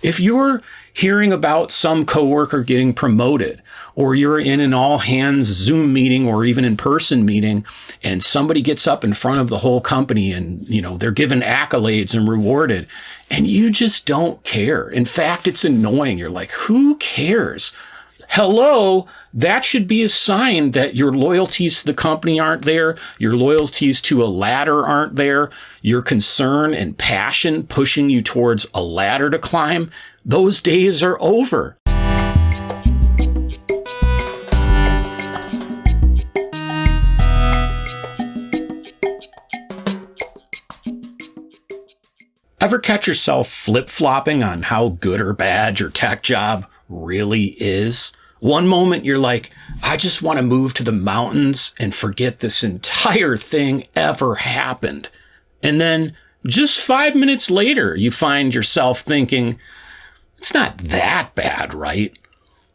If you're hearing about some coworker getting promoted, or you're in an all hands Zoom meeting or even in-person meeting, and somebody gets up in front of the whole company and, they're given accolades and rewarded, and you just don't care. In fact, it's annoying. You're like, who cares? Hello, that should be a sign that your loyalties to the company aren't there, your loyalties to a ladder aren't there, your concern and passion pushing you towards a ladder to climb. Those days are over. Ever catch yourself flip-flopping on how good or bad your tech job really is? One moment you're like, I just want to move to the mountains and forget this entire thing ever happened. And then just 5 minutes later, you find yourself thinking, it's not that bad, right?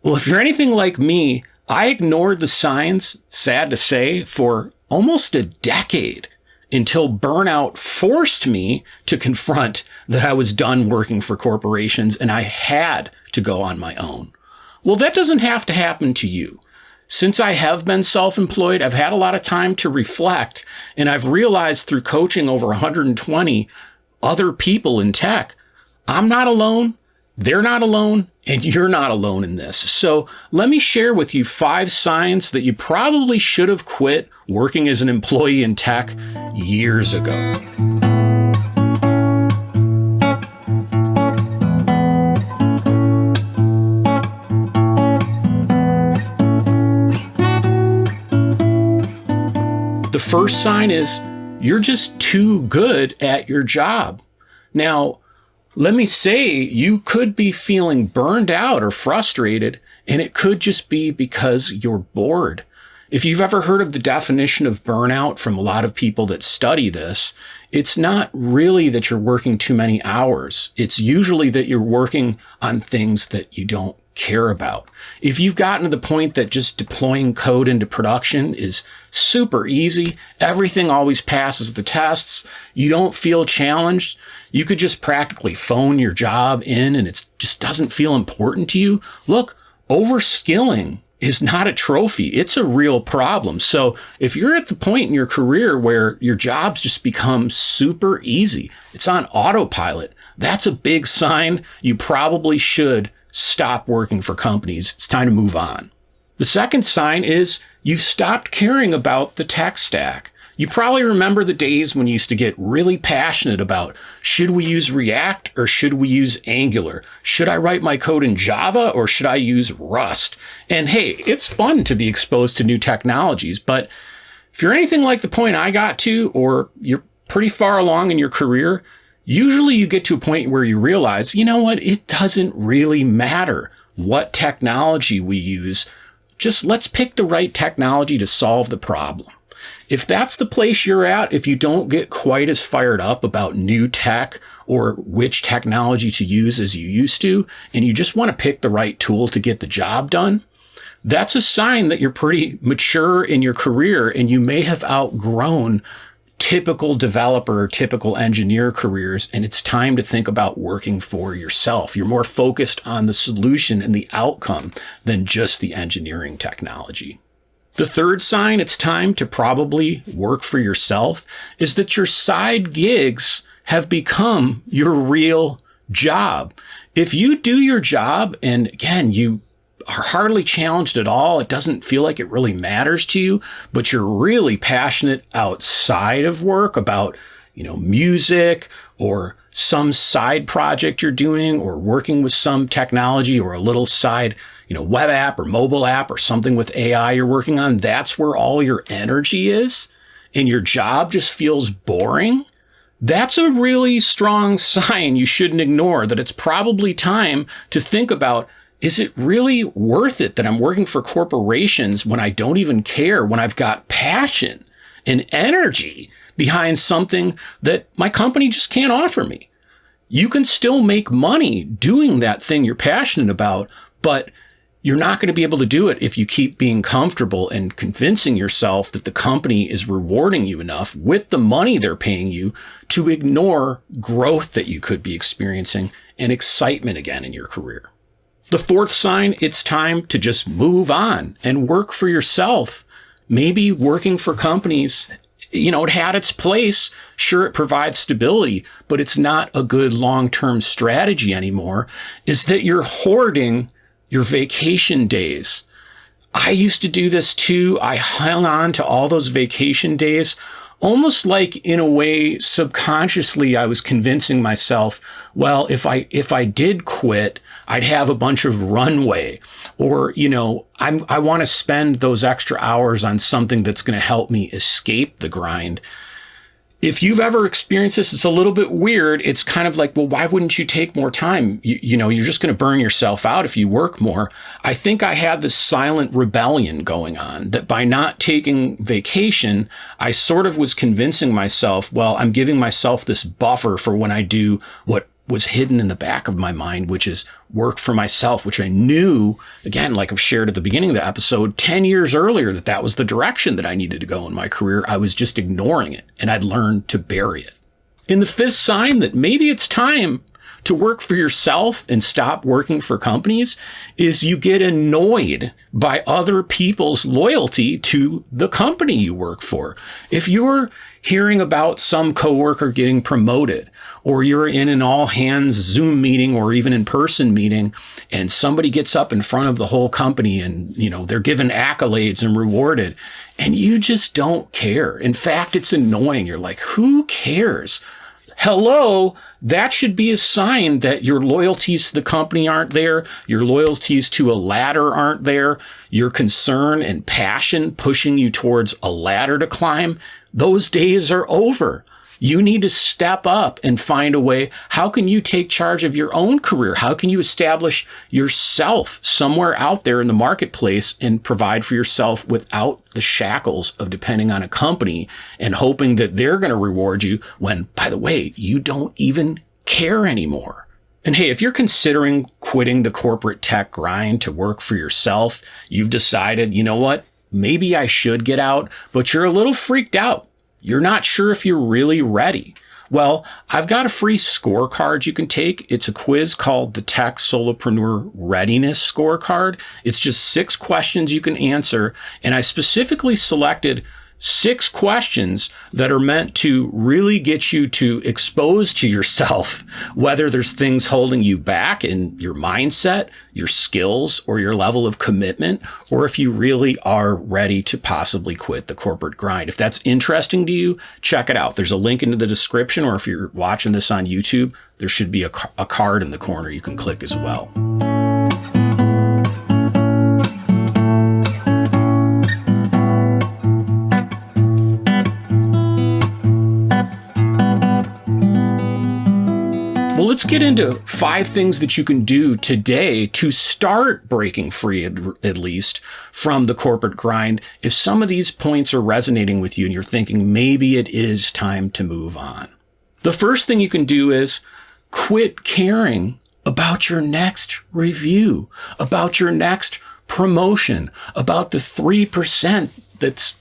Well, if you're anything like me, I ignored the signs, sad to say, for almost a decade until burnout forced me to confront that I was done working for corporations and I had to go on my own. Well, that doesn't have to happen to you. Since I have been self-employed, I've had a lot of time to reflect, and I've realized through coaching over 120 other people in tech, I'm not alone, they're not alone, and you're not alone in this. So let me share with you 5 signs that you probably should have quit working as an employee in tech years ago. The first sign is you're just too good at your job. Now, let me say you could be feeling burned out or frustrated, and it could just be because you're bored. If you've ever heard of the definition of burnout from a lot of people that study this, it's not really that you're working too many hours. It's usually that you're working on things that you don't care about. If you've gotten to the point that just deploying code into production is super easy, everything always passes the tests, you don't feel challenged, you could just practically phone your job in and it just doesn't feel important to you. Look, overskilling is not a trophy. It's a real problem. So if you're at the point in your career where your job's just become super easy, it's on autopilot, that's a big sign you probably should stop working for companies. It's time to move on. The second sign is you've stopped caring about the tech stack. You probably remember the days when you used to get really passionate about, should we use React or should we use Angular? Should I write my code in Java or should I use Rust? And hey, it's fun to be exposed to new technologies, but if you're anything like the point I got to, or you're pretty far along in your career, usually you get to a point where you realize, you know what, it doesn't really matter what technology we use. Just let's pick the right technology to solve the problem. If that's the place you're at, if you don't get quite as fired up about new tech or which technology to use as you used to, and you just want to pick the right tool to get the job done, that's a sign that you're pretty mature in your career and you may have outgrown typical developer, typical engineer careers, and it's time to think about working for yourself. You're more focused on the solution and the outcome than just the engineering technology. The third sign it's time to probably work for yourself is that your side gigs have become your real job. If you do your job and again, you are hardly challenged at all, it doesn't feel like it really matters to you, but you're really passionate outside of work about, music or some side project you're doing or working with some technology or a little side, web app or mobile app or something with AI you're working on, that's where all your energy is, and your job just feels boring, that's a really strong sign you shouldn't ignore, that it's probably time to think about, is it really worth it that I'm working for corporations when I don't even care, when I've got passion and energy behind something that my company just can't offer me? You can still make money doing that thing you're passionate about, but You're not going to be able to do it if you keep being comfortable and convincing yourself that the company is rewarding you enough with the money they're paying you to ignore growth that you could be experiencing and excitement again in your career. The fourth sign, it's time to just move on and work for yourself. Maybe working for companies, it had its place. Sure, it provides stability, but it's not a good long-term strategy anymore, is that you're hoarding your vacation days. I used to do this too. I hung on to all those vacation days, almost like in a way, subconsciously, I was convincing myself, well, if I did quit, I'd have a bunch of runway, or, I want to spend those extra hours on something that's going to help me escape the grind. If you've ever experienced this, it's a little bit weird. It's kind of like, well, why wouldn't you take more time? You're just going to burn yourself out if you work more. I think I had this silent rebellion going on that by not taking vacation, I sort of was convincing myself, well, I'm giving myself this buffer for when I do what was hidden in the back of my mind, which is work for myself, which I knew, again, like I've shared at the beginning of the episode, 10 years earlier, that was the direction that I needed to go in my career. I was just ignoring it, and I'd learned to bury it. In the fifth sign that maybe it's time to work for yourself and stop working for companies is you get annoyed by other people's loyalty to the company you work for. If you're hearing about some coworker getting promoted, or you're in an all hands Zoom meeting or even in-person meeting, and somebody gets up in front of the whole company and, they're given accolades and rewarded, and you just don't care. In fact, it's annoying. You're like, who cares? Hello, that should be a sign that your loyalties to the company aren't there. Your loyalties to a ladder aren't there. Your concern and passion pushing you towards a ladder to climb, those days are over. You need to step up and find a way. How can you take charge of your own career? How can you establish yourself somewhere out there in the marketplace and provide for yourself without the shackles of depending on a company and hoping that they're going to reward you when, by the way, you don't even care anymore? And hey, if you're considering quitting the corporate tech grind to work for yourself, you've decided, you know what, maybe I should get out, but you're a little freaked out. You're not sure if you're really ready. Well, I've got a free scorecard you can take. It's a quiz called the Tech Solopreneur Readiness Scorecard. It's just 6 questions you can answer. And I specifically selected 6 questions that are meant to really get you to expose to yourself whether there's things holding you back in your mindset, your skills, or your level of commitment, or if you really are ready to possibly quit the corporate grind. If that's interesting to you, check it out. There's a link into the description, or if you're watching this on YouTube, there should be a card in the corner you can click as well. Well, let's get into 5 things that you can do today to start breaking free, at least, from the corporate grind. If some of these points are resonating with you and you're thinking maybe it is time to move on. The first thing you can do is quit caring about your next review, about your next promotion, about the 3%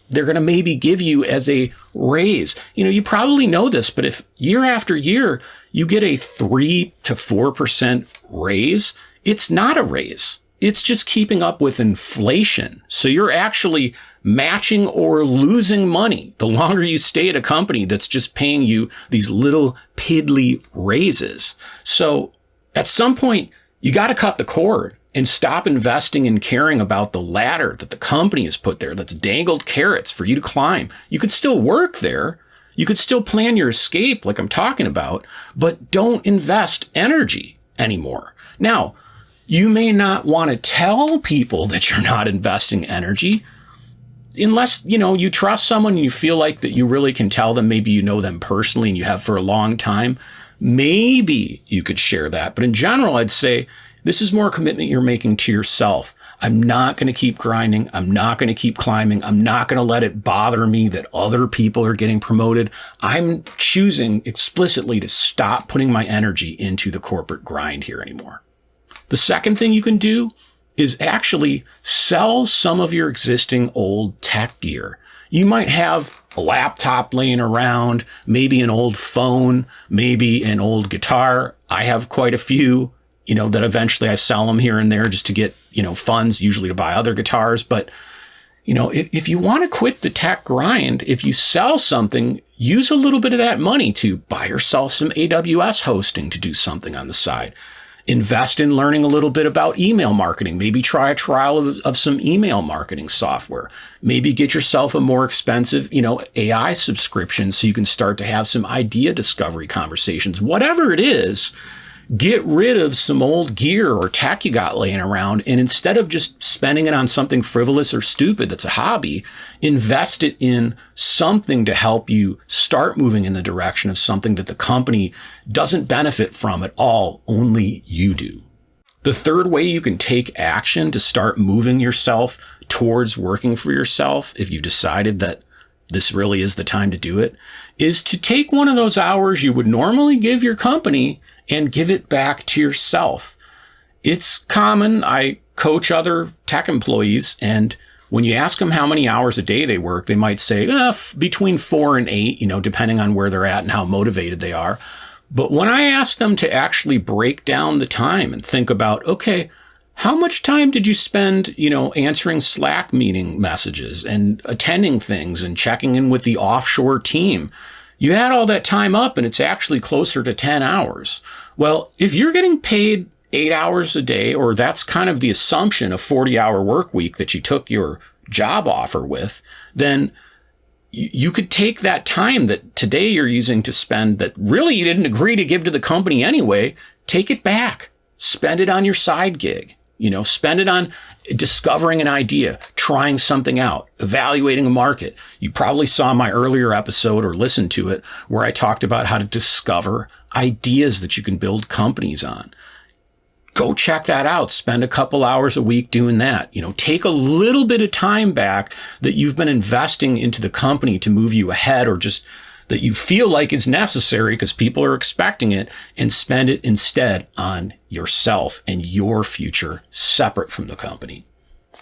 they're going to maybe give you as a raise. You probably know this, but if year after year you get a 3 to 4% raise, it's not a raise. It's just keeping up with inflation. So you're actually matching or losing money the longer you stay at a company that's just paying you these little piddly raises. So at some point, you got to cut the cord and stop investing and caring about the ladder that the company has put there that's dangled carrots for you to climb. You could still work there. You could still plan your escape like I'm talking about, but don't invest energy anymore. Now, you may not want to tell people that you're not investing energy unless, you trust someone and you feel like that you really can tell them. Maybe you know them personally and you have for a long time. Maybe you could share that. But in general, I'd say this is more commitment you're making to yourself. I'm not going to keep grinding. I'm not going to keep climbing. I'm not going to let it bother me that other people are getting promoted. I'm choosing explicitly to stop putting my energy into the corporate grind here anymore. The second thing you can do is actually sell some of your existing old tech gear. You might have a laptop laying around, maybe an old phone, maybe an old guitar. I have quite a few, that eventually I sell them here and there just to get, funds, usually to buy other guitars. But, if you want to quit the tech grind, if you sell something, use a little bit of that money to buy yourself some AWS hosting to do something on the side. Invest in learning a little bit about email marketing. Maybe try a trial of some email marketing software. Maybe get yourself a more expensive, AI subscription so you can start to have some idea discovery conversations. Whatever it is, get rid of some old gear or tech you got laying around, and instead of just spending it on something frivolous or stupid that's a hobby, invest it in something to help you start moving in the direction of something that the company doesn't benefit from at all, only you do. The third way you can take action to start moving yourself towards working for yourself, if you've decided that this really is the time to do it, is to take one of those hours you would normally give your company and give it back to yourself. It's common. I coach other tech employees, and when you ask them how many hours a day they work, they might say between 4 and 8, depending on where they're at and how motivated they are. But when I ask them to actually break down the time and think about, okay, how much time did you spend, answering Slack meeting messages and attending things and checking in with the offshore team? You add all that time up and it's actually closer to 10 hours. Well, if you're getting paid 8 hours a day, or that's kind of the assumption, a 40-hour work week that you took your job offer with, then you could take that time that today you're using to spend that really you didn't agree to give to the company anyway, take it back, spend it on your side gig. Spend it on discovering an idea, trying something out, evaluating a market. You probably saw my earlier episode or listened to it where I talked about how to discover ideas that you can build companies on. Go check that out. Spend a couple hours a week doing that. Take a little bit of time back that you've been investing into the company to move you ahead, or just that you feel like is necessary because people are expecting it, and spend it instead on yourself and your future separate from the company.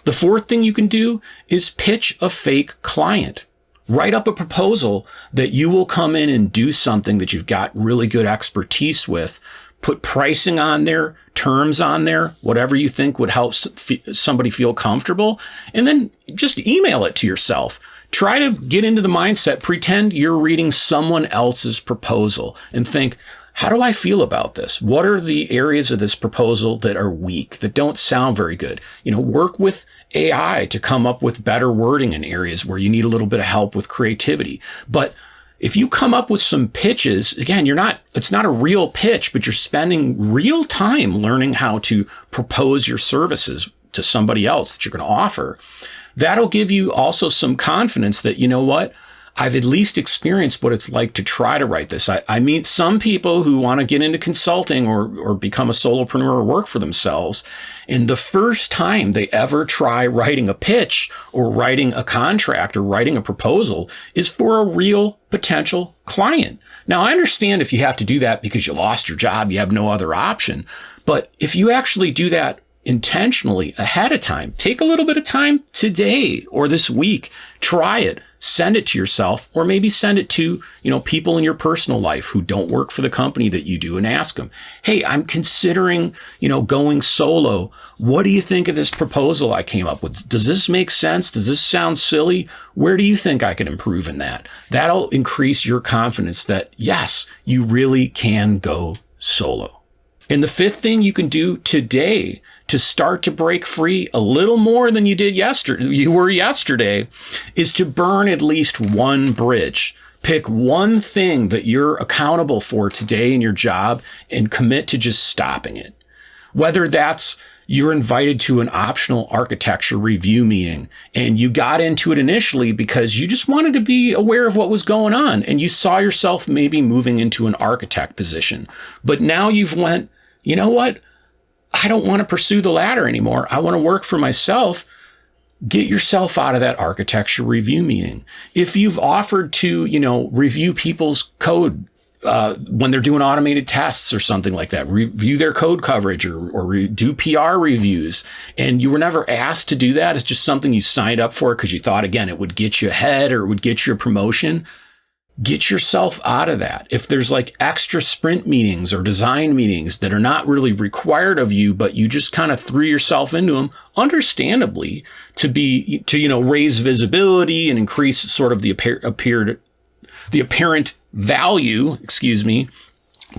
The fourth thing you can do is pitch a fake client. Write up a proposal that you will come in and do something that you've got really good expertise with. Put pricing on there, terms on there, whatever you think would help somebody feel comfortable, and then just email it to yourself. Try to get into the mindset, pretend you're reading someone else's proposal and think, how do I feel about this? What are the areas of this proposal that are weak, that don't sound very good? Work with AI to come up with better wording in areas where you need a little bit of help with creativity. But if you come up with some pitches, again, it's not a real pitch, but you're spending real time learning how to propose your services to somebody else that you're going to offer. That'll give you also some confidence that, I've at least experienced what it's like to try to write this. I meet some people who want to get into consulting or become a solopreneur or work for themselves. And the first time they ever try writing a pitch or writing a contract or writing a proposal is for a real potential client. Now, I understand if you have to do that because you lost your job, you have no other option. But if you actually do that intentionally ahead of time, take a little bit of time today or this week, try it, send it to yourself, or maybe send it to, people in your personal life who don't work for the company that you do, and ask them, hey, I'm considering, going solo. What do you think of this proposal I came up with? Does this make sense? Does this sound silly? Where do you think I could improve in that? That'll increase your confidence that, yes, you really can go solo. And the fifth thing you can do today to start to break free a little more than you were yesterday is to burn at least one bridge. Pick one thing that you're accountable for today in your job and commit to just stopping it. Whether that's you're invited to an optional architecture review meeting and you got into it initially because you just wanted to be aware of what was going on and you saw yourself maybe moving into an architect position. But now you've went, you know what? I don't want to pursue the ladder anymore. I want to work for myself. Get yourself out of that architecture review meeting. If you've offered to, review people's code when they're doing automated tests or something like that, review their code coverage or do PR reviews. And you were never asked to do that. It's just something you signed up for because you thought, again, it would get you ahead or it would get you a promotion. Get yourself out of that. If there's like extra sprint meetings or design meetings that are not really required of you, but you just kind of threw yourself into them, understandably, to raise visibility and increase sort of the apparent value, to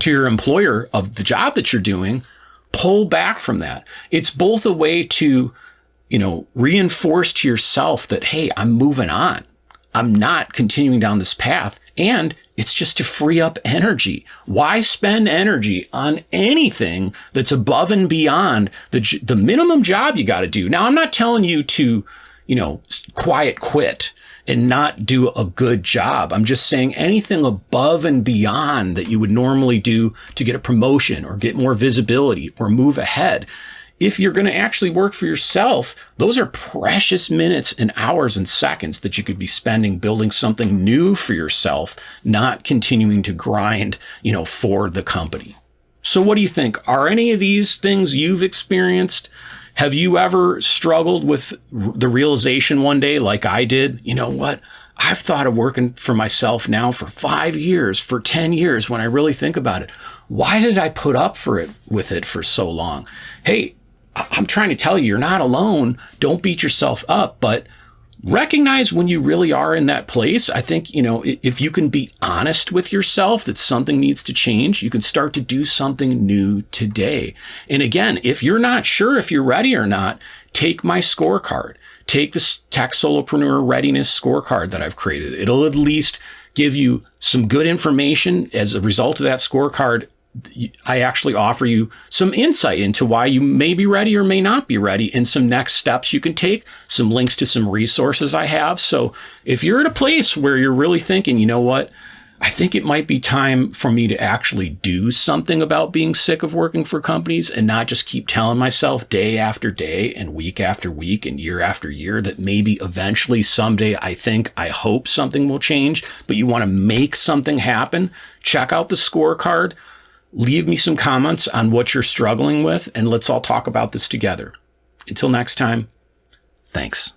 your employer of the job that you're doing, pull back from that. It's both a way to, reinforce to yourself that, hey, I'm moving on. I'm not continuing down this path. And it's just to free up energy. Why spend energy on anything that's above and beyond the minimum job you got to do? Now, I'm not telling you to, quiet quit and not do a good job. I'm just saying anything above and beyond that you would normally do to get a promotion or get more visibility or move ahead. If you're going to actually work for yourself, those are precious minutes and hours and seconds that you could be spending building something new for yourself, not continuing to grind, for the company. So what do you think? Are any of these things you've experienced? Have you ever struggled with the realization one day, like I did? You know what? I've thought of working for myself now for 5 years, for 10 years, when I really think about it. Why did I put up with it for so long? Hey, I'm trying to tell you, you're not alone. Don't beat yourself up, but recognize when you really are in that place. I think, if you can be honest with yourself that something needs to change, you can start to do something new today. And again, if you're not sure if you're ready or not, take my scorecard. Take this Tech Solopreneur Readiness scorecard that I've created. It'll at least give you some good information. As a result of that scorecard, I actually offer you some insight into why you may be ready or may not be ready and some next steps you can take, some links to some resources I have. So if you're at a place where you're really thinking, you know what, I think it might be time for me to actually do something about being sick of working for companies and not just keep telling myself day after day and week after week and year after year that maybe eventually someday I hope something will change, but you want to make something happen, check out the scorecard. Leave me some comments on what you're struggling with, and let's all talk about this together. Until next time, thanks.